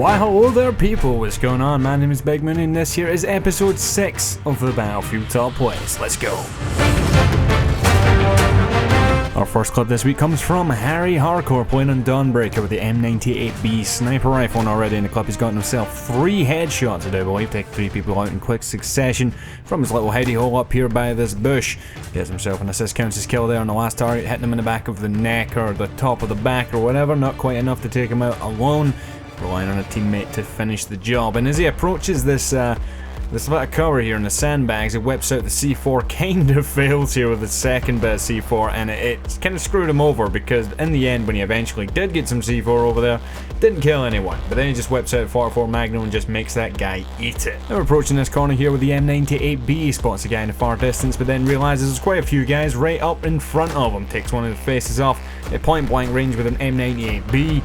Why hello there people, what's going on? My name is Big Moon and this here is episode 6 of the Battlefield Top Plays. Let's go. Our first clip this week comes from Harry Hardcore playing on Dawnbreaker with the M98B sniper rifle, and already in the clip he's gotten himself 3 headshots, I do believe, taking 3 people out in quick succession from his little hidey hole up here by this bush. Gets himself an assist, counts his kill there on the last target, hitting him in the back of the neck or the top of the back or whatever, not quite enough to take him out alone, relying on a teammate to finish the job. And as he approaches this bit of cover here in the sandbags, it whips out the C4, kind of fails here with the second bit of C4, and it kind of screwed him over because in the end when he eventually did get some C4 over there, didn't kill anyone, but then he just whips out 44 Magnum and just makes that guy eat it. Now we're approaching this corner here with the M98B, spots a guy in the far distance, but then realizes there's quite a few guys right up in front of him, takes one of the faces off at point blank range with an M98B,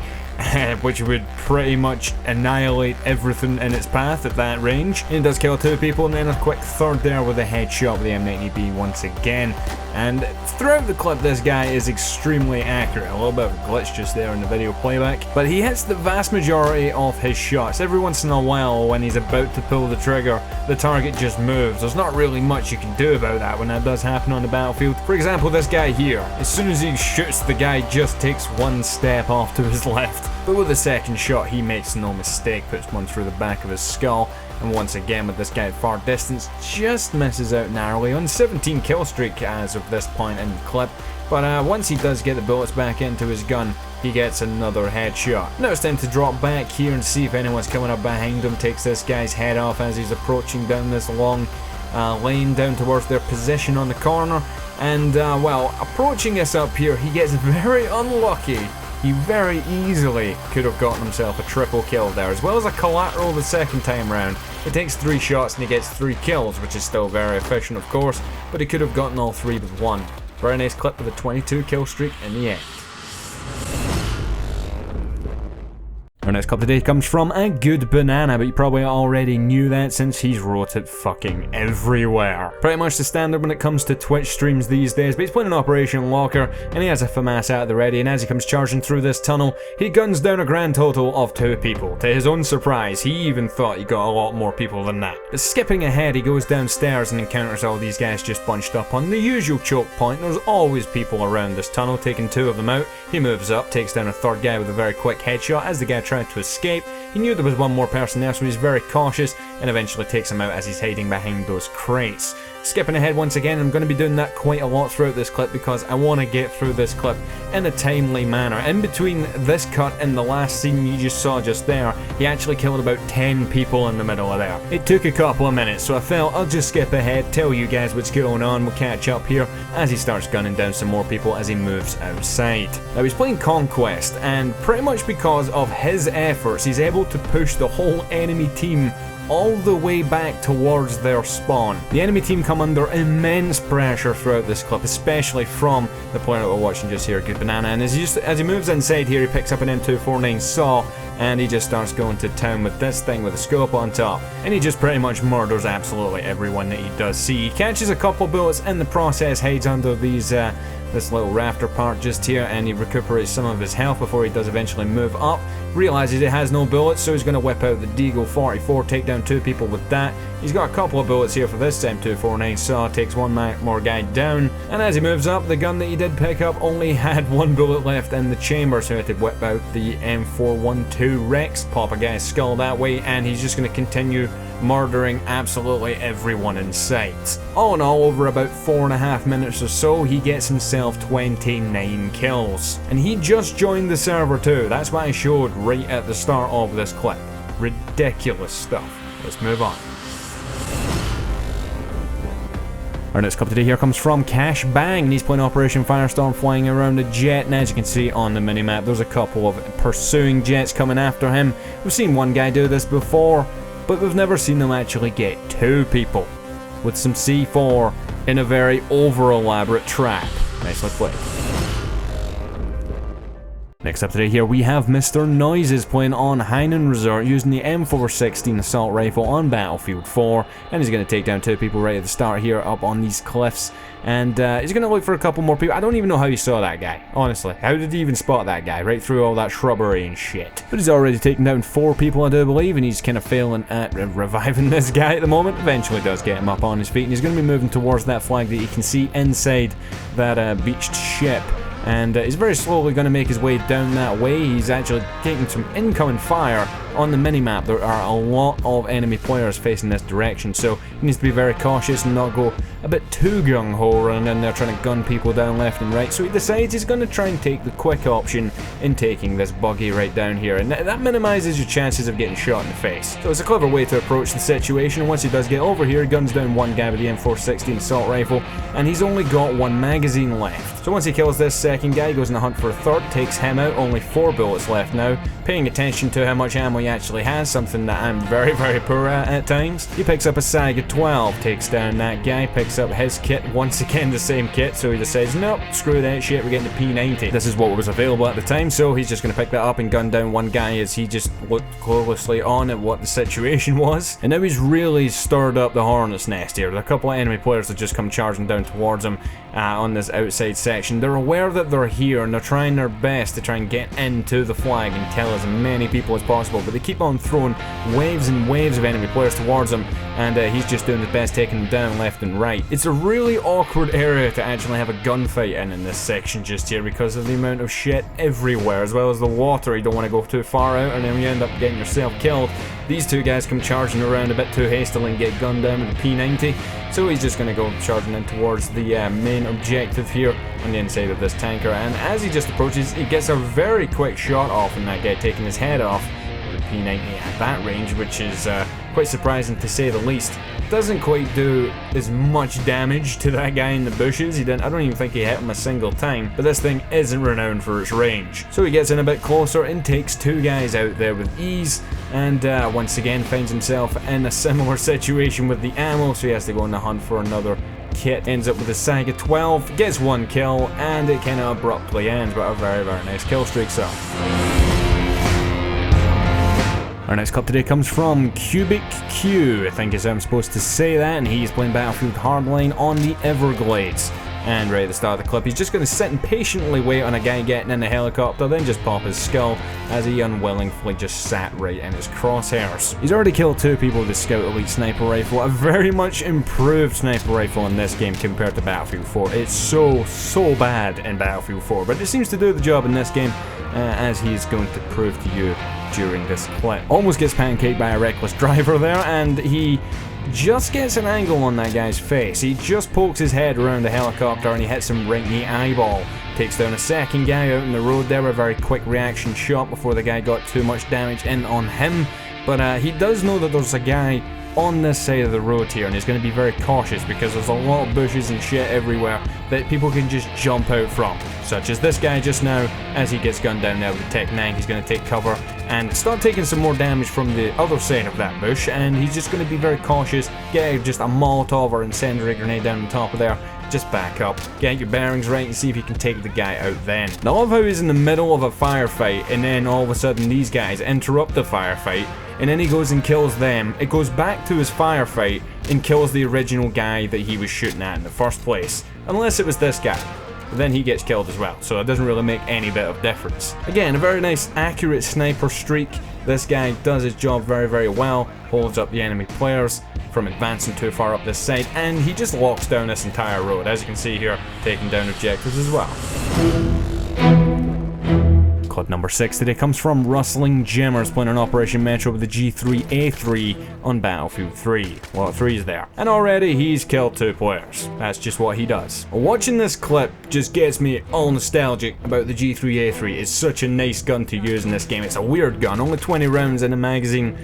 which would pretty much annihilate everything in its path at that range. And it does kill 2 people, and then a quick third there with a headshot with the M90B once again. And throughout the clip this guy is extremely accurate, a little bit of a glitch just there in the video playback, but he hits the vast majority of his shots. Every once in a while when he's about to pull the trigger, the target just moves. There's not really much you can do about that when that does happen on the battlefield. For example, this guy here, as soon as he shoots, the guy just takes 1 step off to his left. But with the second shot, he makes no mistake, puts one through the back of his skull, and once again with this guy at far distance, just misses out narrowly on 17 kill streak as of this point in the clip. But once he does get the bullets back into his gun, he gets another headshot. Now it's time to drop back here and see if anyone's coming up behind him, takes this guy's head off as he's approaching down this long lane down towards their position on the corner. And well, approaching this up here, he gets very unlucky. He very easily could have gotten himself a triple kill there, as well as a collateral the second time round. It takes 3 shots and he gets 3 kills, which is still very efficient of course, but he could have gotten all 3 with 1. Very nice clip with a 22 kill streak in the end. Our next clip today comes from A Good Banana, but you probably already knew that since he's wrote it fucking everywhere. Pretty much the standard when it comes to Twitch streams these days, but he's playing an Operation Locker, and he has a FAMAS at the ready, and as he comes charging through this tunnel, he guns down a grand total of 2 people. To his own surprise, he even thought he got a lot more people than that. But skipping ahead, he goes downstairs and encounters all these guys just bunched up on the usual choke point. There's always people around this tunnel, taking 2 of them out. He moves up, takes down a third guy with a very quick headshot as the guy tried to escape. He knew there was one more person there, so he's very cautious and eventually takes him out as he's hiding behind those crates. Skipping ahead once again, I'm going to be doing that quite a lot throughout this clip because I want to get through this clip in a timely manner. In between this cut and the last scene you just saw just there, he actually killed about 10 people in the middle of there. It took a couple of minutes, so I felt I'll just skip ahead, tell you guys what's going on, we'll catch up here as he starts gunning down some more people as he moves outside. Now he's playing Conquest, and pretty much because of his efforts, he's able to push the whole enemy team all the way back towards their spawn. The enemy team come under immense pressure throughout this clip, especially from the player that we're watching just here, Good Banana, and as he moves inside here, he picks up an M249 saw and he just starts going to town with this thing with a scope on top, and he just pretty much murders absolutely everyone that he does see. He catches a couple bullets in the process, hides under these this little rafter part just here, and he recuperates some of his health before he does eventually move up. Realizes he has no bullets, so he's going to whip out the Deagle 44, take down 2 people with that. He's got a couple of bullets here for this M249 saw, takes 1 more guy down, and as he moves up, the gun that he did pick up only had 1 bullet left in the chamber, so he had to whip out the M412 Rex, pop a guy's skull that way, and he's just going to continue murdering absolutely everyone in sight. All in all, over about 4.5 minutes or so, he gets himself 29 kills. And he just joined the server too, that's what I showed right at the start of this clip. Ridiculous stuff. Let's move on. Our next clip today here comes from Cash Bang, and he's playing Operation Firestorm flying around a jet, and as you can see on the minimap, there's a couple of pursuing jets coming after him. We've seen one guy do this before, but we've never seen them actually get 2 people with some C4 in a very over-elaborate trap. Nicely played. Next up today here we have Mr. Noises playing on Hainan Resort using the M416 assault rifle on Battlefield 4, and he's going to take down 2 people right at the start here up on these cliffs, and he's going to look for a couple more people. I don't even know how he saw that guy, honestly. How did he even spot that guy right through all that shrubbery and shit? But he's already taken down 4 people, I do believe, and he's kind of failing at reviving this guy at the moment. Eventually does get him up on his feet, and he's going to be moving towards that flag that you can see inside that beached ship. And he's very slowly going to make his way down that way. He's actually taking some incoming fire on the minimap. There are a lot of enemy players facing this direction, so he needs to be very cautious and not go a bit too gung-ho running in there trying to gun people down left and right. So he decides he's going to try and take the quick option in taking this buggy right down here, and that minimizes your chances of getting shot in the face. So it's a clever way to approach the situation, and once he does get over here, he guns down 1 guy with the M416 assault rifle, and he's only got 1 magazine left. So once he kills this second guy, he goes on the hunt for a third, takes him out, only 4 bullets left now. Paying attention to how much ammo he actually has, something that I'm very, very poor at times. He picks up a Saiga 12, takes down that guy, picks up his kit, once again the same kit, so he decides, nope, screw that shit, we're getting the P90. This is what was available at the time, so he's just going to pick that up and gun down 1 guy as he just looked closely on at what the situation was. And now he's really stirred up the hornet's nest here. There are a couple of enemy players that just come charging down towards him on this outside section. They're aware that they're here, and they're trying their best to try and get into the flag and kill as many people as possible, but they keep on throwing waves and waves of enemy players towards him, and he's just doing his best taking them down left and right. It's a really awkward area to actually have a gunfight in this section just here because of the amount of shit everywhere, as well as the water. You don't want to go too far out and then you end up getting yourself killed. These 2 guys come charging around a bit too hastily and get gunned down with the P90, so he's just going to go charging in towards the main objective here on the inside of this tanker, and as he just approaches, he gets a very quick shot off on that guy, taking his head off with the P90 at that range, which is quite surprising to say the least. Doesn't quite do as much damage to that guy in the bushes. I don't even think he hit him a single time, but this thing isn't renowned for its range. So he gets in a bit closer and takes 2 guys out there with ease, and once again finds himself in a similar situation with the ammo, so he has to go on the hunt for another kit. Ends up with a Saiga 12, gets 1 kill, and it kind of abruptly ends, but a very, very nice kill streak, so. Our next clip today comes from Cubic Q, I think is how I'm supposed to say that, and he's playing Battlefield Hardline on the Everglades. And right at the start of the clip, he's just going to sit and patiently wait on a guy getting in the helicopter, then just pop his skull as he unwillingly just sat right in his crosshairs. He's already killed 2 people with the Scout Elite Sniper Rifle, a very much improved sniper rifle in this game compared to Battlefield 4. It's so bad in Battlefield 4, but it seems to do the job in this game, as he is going to prove to you during this clip. Almost gets pancaked by a reckless driver there, and he just gets an angle on that guy's face. He just pokes his head around the helicopter and he hits him right in the eyeball. Takes down a second guy out in the road there, a very quick reaction shot before the guy got too much damage in on him. But he does know that there's a guy on this side of the road here, and he's going to be very cautious because there's a lot of bushes and shit everywhere that people can just jump out from, such as this guy just now. As he gets gunned down there with the Tech 9, he's going to take cover and start taking some more damage from the other side of that bush, and he's just going to be very cautious, get just a Molotov or incendiary grenade down on top of there, just back up, get your bearings right and see if you can take the guy out then. Now I love how he's in the middle of a firefight and then all of a sudden these guys interrupt the firefight, and then he goes and kills them. It goes back to his firefight and kills the original guy that he was shooting at in the first place. Unless it was this guy. But then he gets killed as well, so it doesn't really make any bit of difference. Again, a very nice accurate sniper streak. This guy does his job very, very well, holds up the enemy players from advancing too far up this side, and he just locks down this entire road, as you can see here, taking down objectives as well. Clip number 6 today comes from Rustling Jimmers playing on Operation Metro with the G3A3 on Battlefield 3. A lot of 3s there. And already he's killed 2 players. That's just what he does. Watching this clip just gets me all nostalgic about the G3A3. It's such a nice gun to use in this game. It's a weird gun, only 20 rounds in a magazine,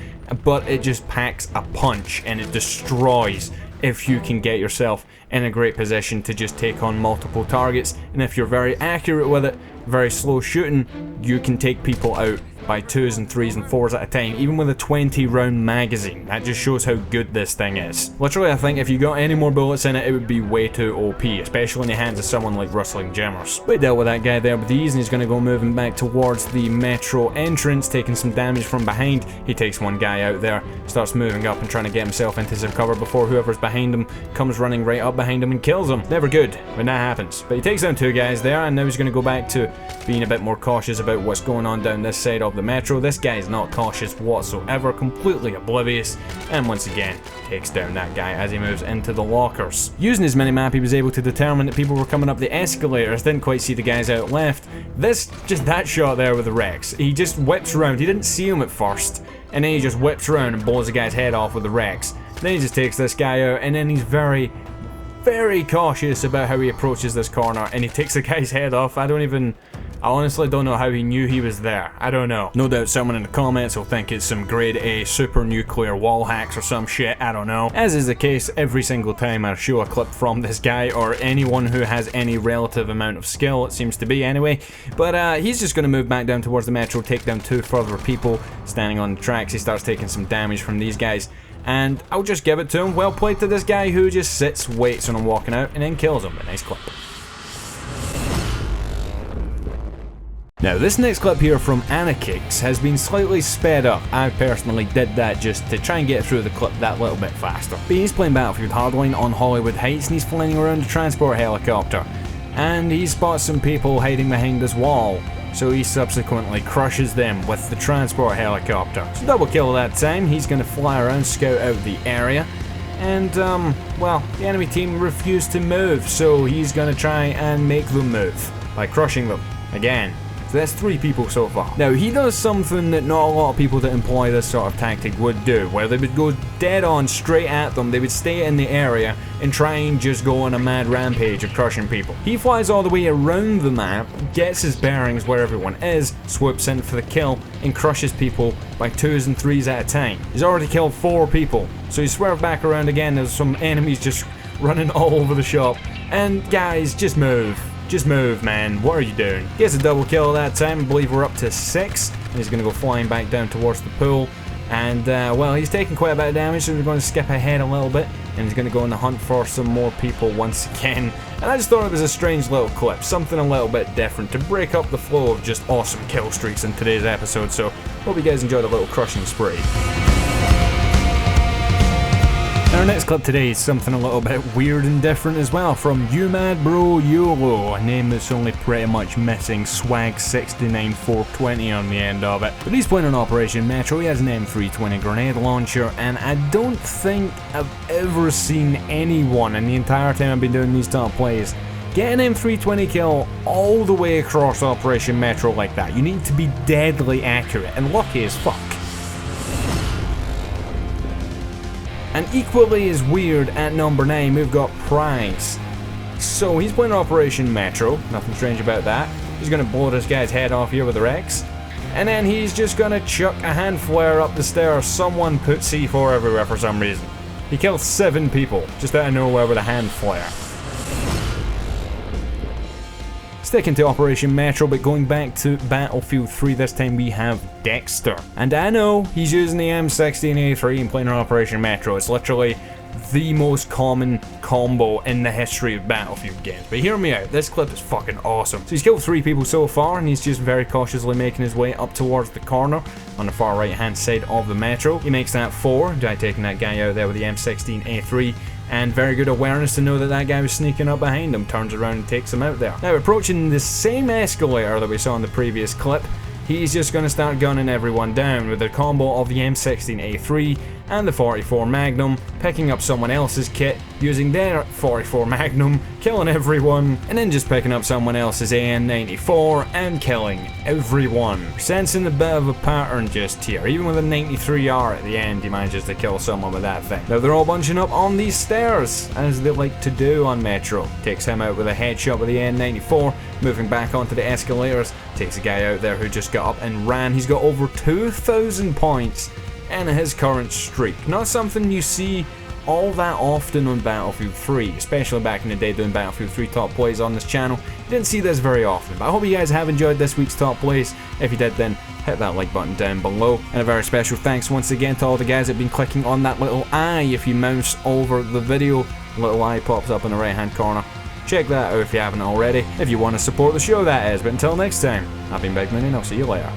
but it just packs a punch and it destroys if you can get yourself in a great position to just take on multiple targets, and if you're very accurate with it, very slow shooting, you can take people out by 2s and 3s and 4s at a time, even with a 20 round magazine. That just shows how good this thing is. Literally, I think if you got any more bullets in it, it would be way too OP, especially in the hands of someone like Rustling Jammers. We dealt with that guy there with ease, and he's going to go moving back towards the metro entrance, taking some damage from behind. He takes one guy out there, starts moving up and trying to get himself into some cover before whoever's behind him comes running right up behind him and kills him. Never good when that happens. But he takes down 2 guys there, and now he's going to go back to being a bit more cautious about what's going on down this side of the metro. This guy's not cautious whatsoever, completely oblivious, and once again takes down that guy as he moves into the lockers. Using his minimap, he was able to determine that people were coming up the escalators, didn't quite see the guys out left. Just that shot there with the Rex, he just whips around, he didn't see him at first, and then he just whips around and blows the guy's head off with the Rex. Then he just takes this guy out, and then he's very cautious about how he approaches this corner, and he takes the guy's head off. I honestly don't know how he knew he was there. I don't know. No doubt someone in the comments will think it's some grade A super nuclear wall hacks or some shit, I don't know. As is the case every single time I show a clip from this guy, or anyone who has any relative amount of skill, it seems to be anyway. But he's just going to move back down towards the metro, take down 2 further people standing on the tracks. He starts taking some damage from these guys, and I'll just give it to him. Well played to this guy who just sits, waits on him walking out, and then kills him. A nice clip. Now, this next clip here from Anakix has been slightly sped up. I personally did that just to try and get through the clip that little bit faster. But he's playing Battlefield Hardline on Hollywood Heights, and he's flying around a transport helicopter. And he spots some people hiding behind this wall, so he subsequently crushes them with the transport helicopter. So double kill that time. He's going to fly around, scout out the area. And, well, the enemy team refused to move, so he's going to try and make them move by crushing them again. So that's 3 people so far. Now, he does something that not a lot of people that employ this sort of tactic would do, where they would go dead on straight at them, they would stay in the area and try and just go on a mad rampage of crushing people. He flies all the way around the map, gets his bearings where everyone is, swoops in for the kill, and crushes people by 2s and 3s at a time. He's already killed 4 people, so he swerved back around again. There's some enemies just running all over the shop. And guys, just move. Just move, man. What are you doing? He gets a double kill that time. I believe we're up to 6. And he's going to go flying back down towards the pool. And, well, he's taking quite a bit of damage, so we're going to skip ahead a little bit. And he's going to go on the hunt for some more people once again. And I just thought it was a strange little clip. Something a little bit different to break up the flow of just awesome kill streaks in today's episode. So, hope you guys enjoyed a little crushing spree. Our next clip today is something a little bit weird and different as well, from UMAD Bro YOLO, a name that's only pretty much missing swag 69 420 on the end of it. But he's playing on Operation Metro. He has an M320 grenade launcher, and I don't think I've ever seen anyone in the entire time I've been doing these top plays get an M320 kill all the way across Operation Metro like that. You need to be deadly accurate and lucky as fuck. And equally as weird, at number 9, we've got Price. So he's playing Operation Metro, nothing strange about that. He's going to blow this guy's head off here with the Rex. And then he's just going to chuck a hand flare up the stairs. Someone put C4 everywhere for some reason. He killed 7 people, just out of nowhere with a hand flare. Sticking to Operation Metro, but going back to Battlefield 3, this time we have Dexter. And I know he's using the M16A3 and playing on Operation Metro. It's literally the most common combo in the history of Battlefield games. But hear me out, this clip is fucking awesome. So he's killed 3 people so far, and he's just very cautiously making his way up towards the corner on the far right hand side of the Metro. He makes that 4, taking that guy out there with the M16A3. And very good awareness to know that that guy was sneaking up behind him, turns around and takes him out there. Now, approaching the same escalator that we saw in the previous clip, he's just going to start gunning everyone down with a combo of the M16A3 and the 44 Magnum, picking up someone else's kit, using their 44 Magnum, killing everyone, and then just picking up someone else's AN-94 and killing everyone. Sensing a bit of a pattern just here. Even with a 93R at the end, he manages to kill someone with that thing. Now they're all bunching up on these stairs, as they like to do on Metro. Takes him out with a headshot with the AN-94, moving back onto the escalators, takes a guy out there who just got up and ran. He's got over 2,000 points in his current streak. Not something you see all that often on Battlefield 3, especially back in the day doing Battlefield 3 top plays on this channel. You didn't see this very often, but I hope you guys have enjoyed this week's top plays. If you did, then hit that like button down below. And a very special thanks once again to all the guys that have been clicking on that little eye. If you mouse over the video, a little eye pops up in the right hand corner. Check that out if you haven't already, if you want to support the show that is. But until next time, I've been Big Man and I'll see you later.